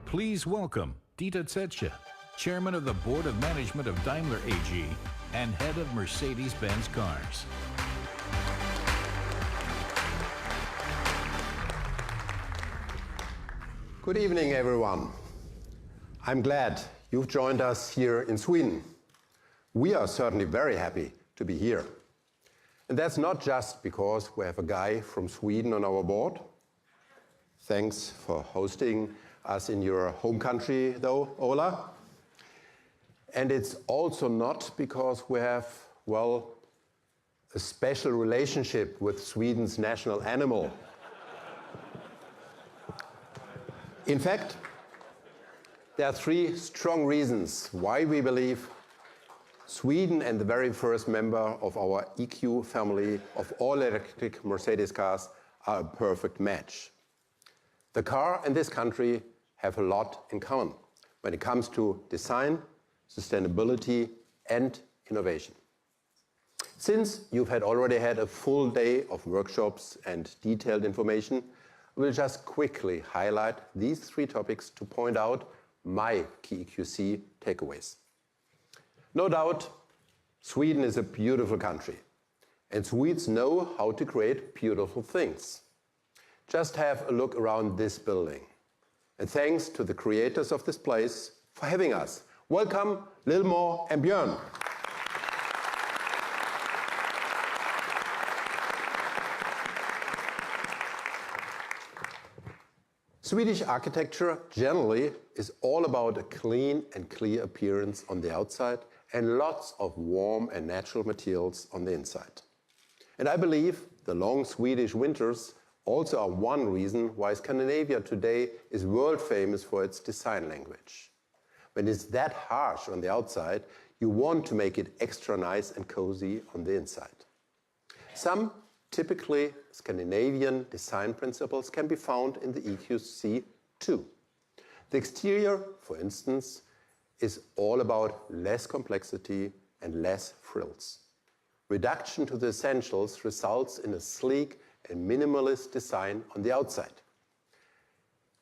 Please welcome Dieter Zetsche, Chairman of the Board of Management of Daimler AG and Head of Mercedes-Benz Cars. Good evening, everyone. I'm glad you've joined us here in Sweden. We are certainly very happy to be here. And that's not just because we have a guy from Sweden on our board. Thanks for hosting us in your home country, though, Ola. And it's also not because we have, well, a special relationship with Sweden's national animal. In fact, there are three strong reasons why we believe Sweden and the very first member of our EQ family of all-electric Mercedes cars are a perfect match. The car and this country have a lot in common when it comes to design, sustainability, and innovation. Since you've already had a full day of workshops and detailed information, we'll just quickly highlight these three topics to point out my key EQC takeaways. No doubt, Sweden is a beautiful country, and Swedes know how to create beautiful things. Just have a look around this building. And thanks to the creators of this place for having us. Welcome, Lillemor and Björn. Swedish architecture generally is all about a clean and clear appearance on the outside and lots of warm and natural materials on the inside. And I believe the long Swedish winters also are one reason why Scandinavia today is world famous for its design language. When it's that harsh on the outside, you want to make it extra nice and cozy on the inside. Some typically Scandinavian design principles can be found in the EQC too. The exterior, for instance, is all about less complexity and less frills. Reduction to the essentials results in a sleek and minimalist design on the outside.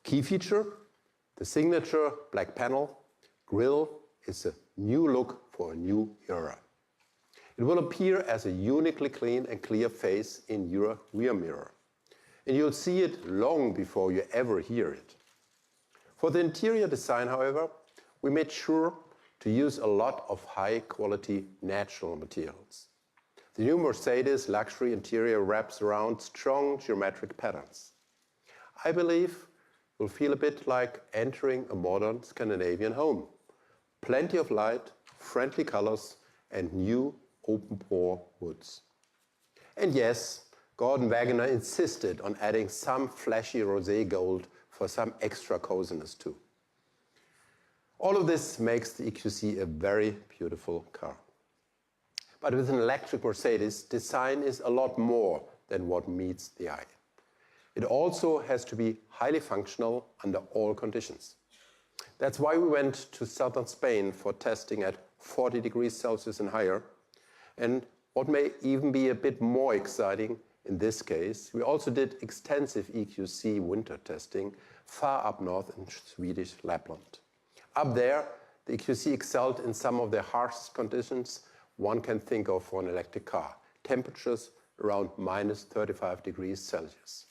Key feature, the signature black panel grille is a new look for a new era. It will appear as a uniquely clean and clear face in your rear mirror. And you'll see it long before you ever hear it. For the interior design, however, we made sure to use a lot of high-quality natural materials. The new Mercedes luxury interior wraps around strong geometric patterns. I believe you'll feel a bit like entering a modern Scandinavian home. Plenty of light, friendly colors, and new open-pore woods. And yes, Gordon Wagoner insisted on adding some flashy rosé gold for some extra coziness too. All of this makes the EQC a very beautiful car. But with an electric Mercedes, design is a lot more than what meets the eye. It also has to be highly functional under all conditions. That's why we went to southern Spain for testing at 40 degrees Celsius and higher. And what may even be a bit more exciting in this case, we also did extensive EQC winter testing far up north in Swedish Lapland. Up there, the EQC excelled in some of the harshest conditions one can think of for an electric car, temperatures around minus 35 degrees Celsius.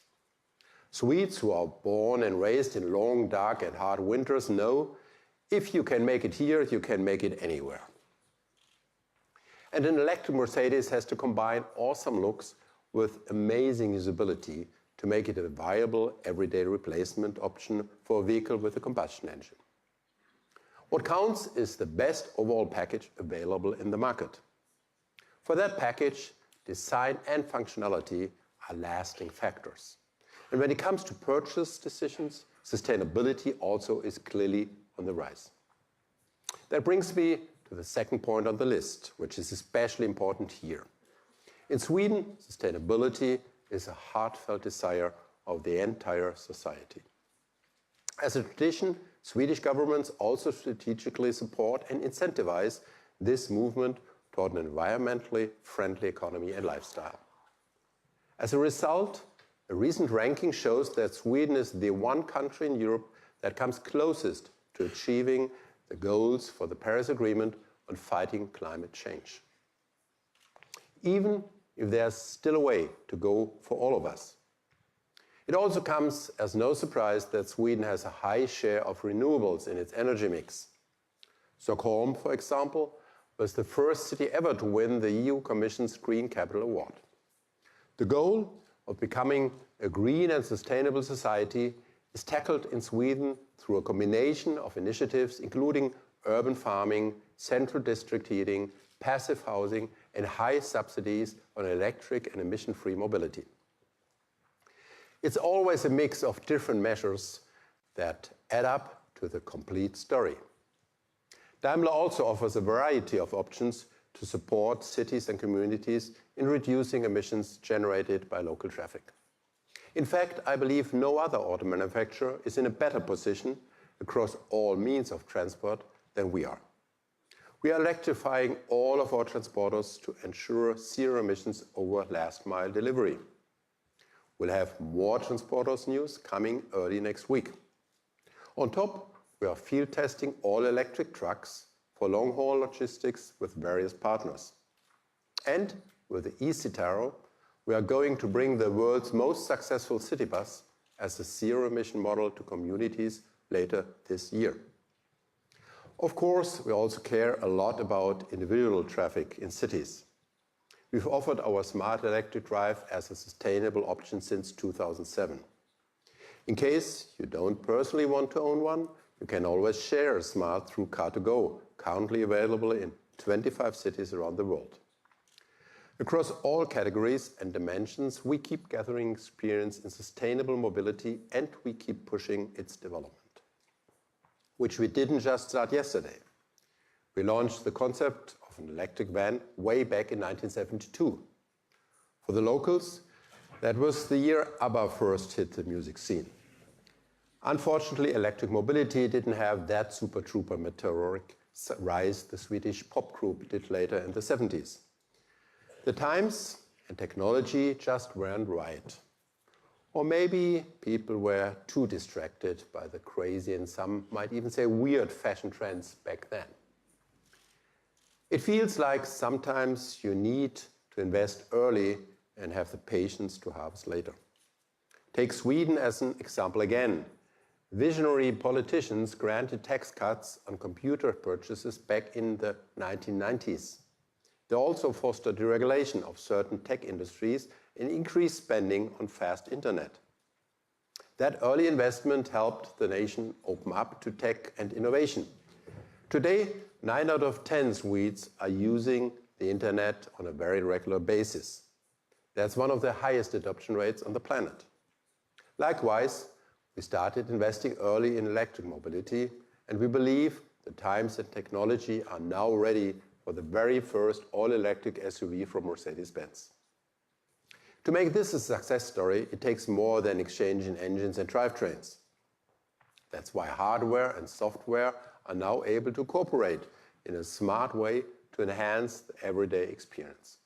Swedes who are born and raised in long, dark and hard winters know if you can make it here, you can make it anywhere. And an electric Mercedes has to combine awesome looks with amazing usability to make it a viable everyday replacement option for a vehicle with a combustion engine. What counts is the best overall package available in the market. For that package, design and functionality are lasting factors. And when it comes to purchase decisions, sustainability also is clearly on the rise. That brings me to the second point on the list, which is especially important here. In Sweden, sustainability is a heartfelt desire of the entire society. As a tradition, Swedish governments also strategically support and incentivize this movement toward an environmentally friendly economy and lifestyle. As a result, a recent ranking shows that Sweden is the one country in Europe that comes closest to achieving the goals for the Paris Agreement on fighting climate change. Even if there's still a way to go for all of us. It also comes as no surprise that Sweden has a high share of renewables in its energy mix. Stockholm, for example, was the first city ever to win the EU Commission's Green Capital Award. The goal of becoming a green and sustainable society is tackled in Sweden through a combination of initiatives including urban farming, central district heating, passive housing, and high subsidies on electric and emission-free mobility. It's always a mix of different measures that add up to the complete story. Daimler also offers a variety of options to support cities and communities in reducing emissions generated by local traffic. In fact, I believe no other auto manufacturer is in a better position across all means of transport than we are. We are electrifying all of our transporters to ensure zero emissions over last mile delivery. We'll have more transporters news coming early next week. On top, we are field testing all electric trucks for long-haul logistics with various partners. And with the eCitaro, we are going to bring the world's most successful city bus as a zero-emission model to communities later this year. Of course, we also care a lot about individual traffic in cities. We've offered our smart electric drive as a sustainable option since 2007. In case you don't personally want to own one, you can always share a smart through Car2Go, currently available in 25 cities around the world. Across all categories and dimensions, we keep gathering experience in sustainable mobility and we keep pushing its development, which we didn't just start yesterday. We launched the concept of an electric van way back in 1972. For the locals, that was the year ABBA first hit the music scene. Unfortunately, electric mobility didn't have that super trooper meteoric rise the Swedish pop group did later in the 70s. The times and technology just weren't right. Or maybe people were too distracted by the crazy and some might even say weird fashion trends back then. It feels like sometimes you need to invest early and have the patience to harvest later. Take Sweden as an example again. Visionary politicians granted tax cuts on computer purchases back in the 1990s. They also fostered deregulation of certain tech industries and increased spending on fast internet. That early investment helped the nation open up to tech and innovation. Today, 9 out of 10 Swedes are using the internet on a very regular basis. That's one of the highest adoption rates on the planet. Likewise, we started investing early in electric mobility, and we believe the times and technology are now ready for the very first all-electric SUV from Mercedes-Benz. To make this a success story, it takes more than exchanging engines and drivetrains. That's why hardware and software are now able to cooperate in a smart way to enhance the everyday experience.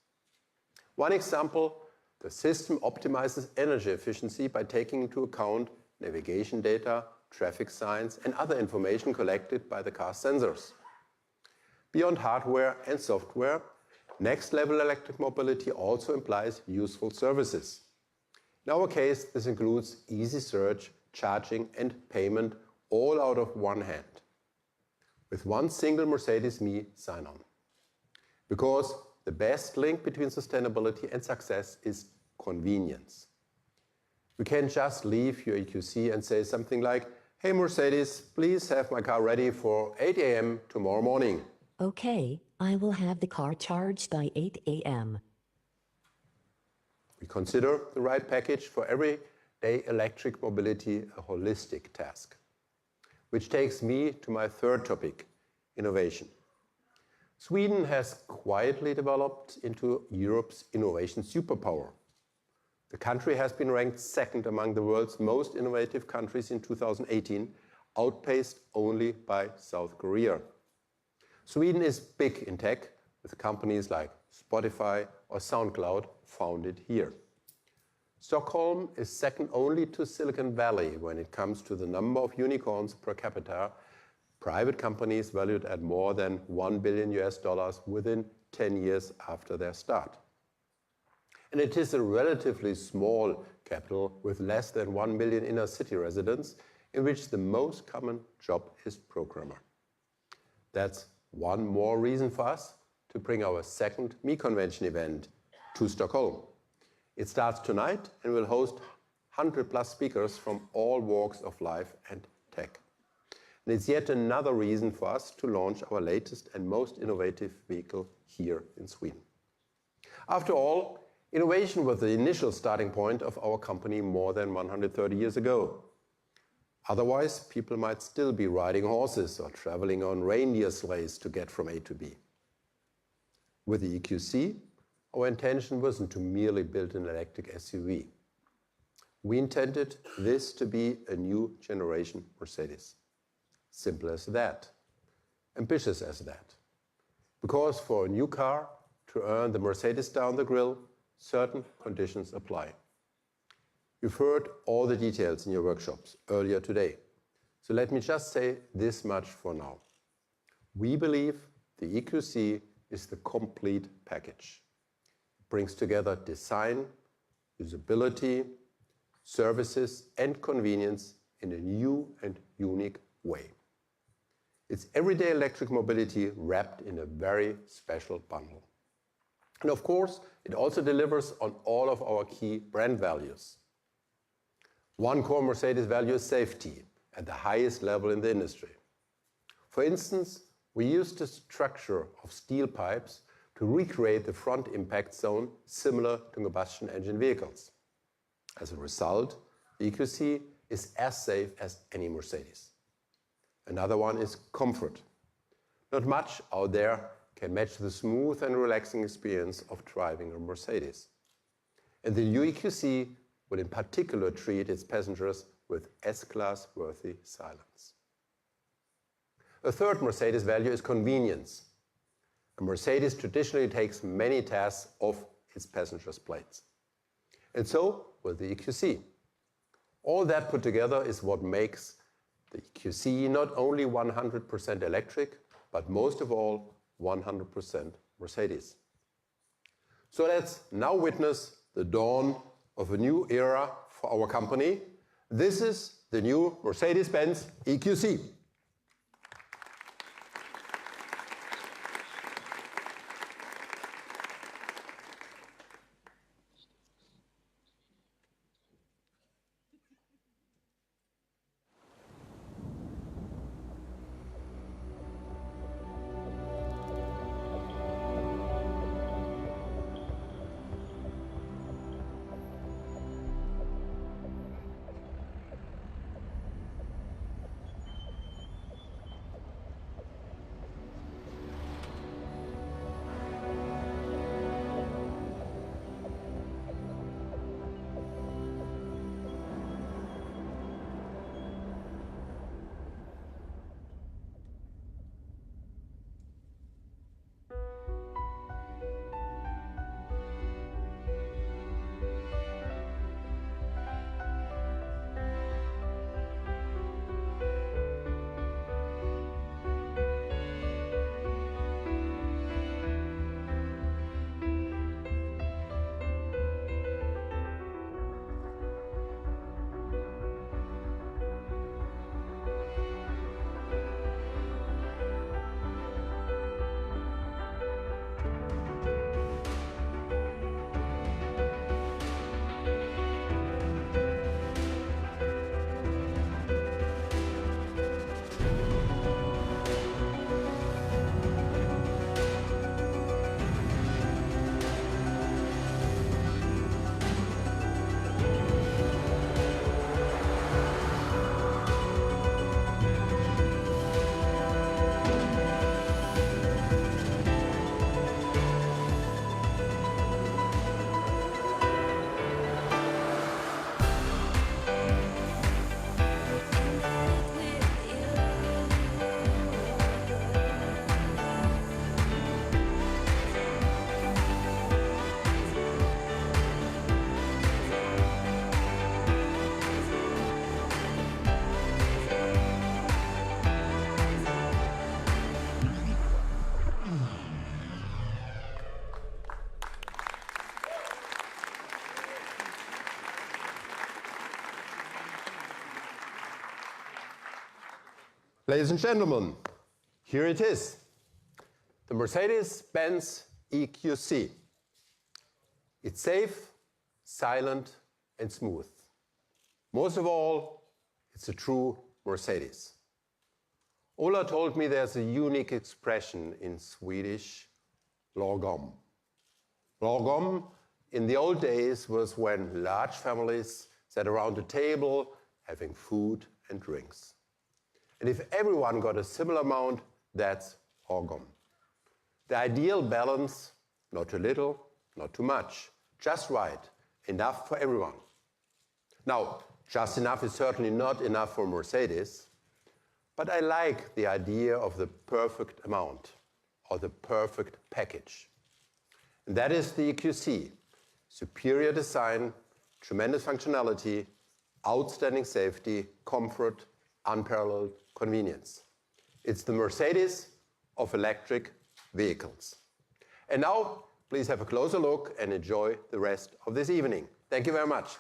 One example, the system optimizes energy efficiency by taking into account navigation data, traffic signs, and other information collected by the car's sensors. Beyond hardware and software, next-level electric mobility also implies useful services. In our case, this includes easy search, charging, and payment all out of one hand, with one single Mercedes Me sign-on. Because the best link between sustainability and success is convenience. We can't just leave your EQC and say something like, "Hey Mercedes, please have my car ready for 8 a.m. tomorrow morning." Okay, I will have the car charged by 8 a.m. We consider the right package for everyday electric mobility a holistic task. Which takes me to my third topic, innovation. Sweden has quietly developed into Europe's innovation superpower. The country has been ranked second among the world's most innovative countries in 2018, outpaced only by South Korea. Sweden is big in tech, with companies like Spotify or SoundCloud founded here. Stockholm is second only to Silicon Valley when it comes to the number of unicorns per capita, private companies valued at more than $1 billion within 10 years after their start. And it is a relatively small capital with less than 1 million inner city residents, in which the most common job is programmer. That's one more reason for us to bring our second Me Convention event to Stockholm. It starts tonight and will host 100+ speakers from all walks of life and tech. And it's yet another reason for us to launch our latest and most innovative vehicle here in Sweden. After all, innovation was the initial starting point of our company more than 130 years ago. Otherwise, people might still be riding horses or traveling on reindeer sleighs to get from A to B. With the EQC, our intention wasn't to merely build an electric SUV. We intended this to be a new generation Mercedes. Simple as that. Ambitious as that. Because for a new car to earn the Mercedes down the grill, certain conditions apply. You've heard all the details in your workshops earlier today. So let me just say this much for now. We believe the EQC is the complete package. It brings together design, usability, services, and convenience in a new and unique way. It's everyday electric mobility wrapped in a very special bundle. And of course, it also delivers on all of our key brand values. One core Mercedes value is safety at the highest level in the industry. For instance, we used the structure of steel pipes to recreate the front impact zone similar to combustion engine vehicles. As a result, the EQC is as safe as any Mercedes. Another one is comfort. Not much out there can match the smooth and relaxing experience of driving a Mercedes. And the new EQC will in particular treat its passengers with S-Class worthy silence. A third Mercedes value is convenience. A Mercedes traditionally takes many tasks off its passengers' plates. And so will the EQC. All that put together is what makes the EQC not only 100% electric, but most of all, 100% Mercedes. So let's now witness the dawn of a new era for our company. This is the new Mercedes-Benz EQC. Ladies and gentlemen, here it is, the Mercedes-Benz EQC. It's safe, silent, and smooth. Most of all, it's a true Mercedes. Ola told me there's a unique expression in Swedish, lagom. Lagom in the old days was when large families sat around a table having food and drinks. And if everyone got a similar amount, that's lagom. The ideal balance, not too little, not too much, just right, enough for everyone. Now, just enough is certainly not enough for Mercedes, but I like the idea of the perfect amount or the perfect package. And that is the EQC. Superior design, tremendous functionality, outstanding safety, comfort, unparalleled convenience. It's the Mercedes of electric vehicles. And now, please have a closer look and enjoy the rest of this evening. Thank you very much.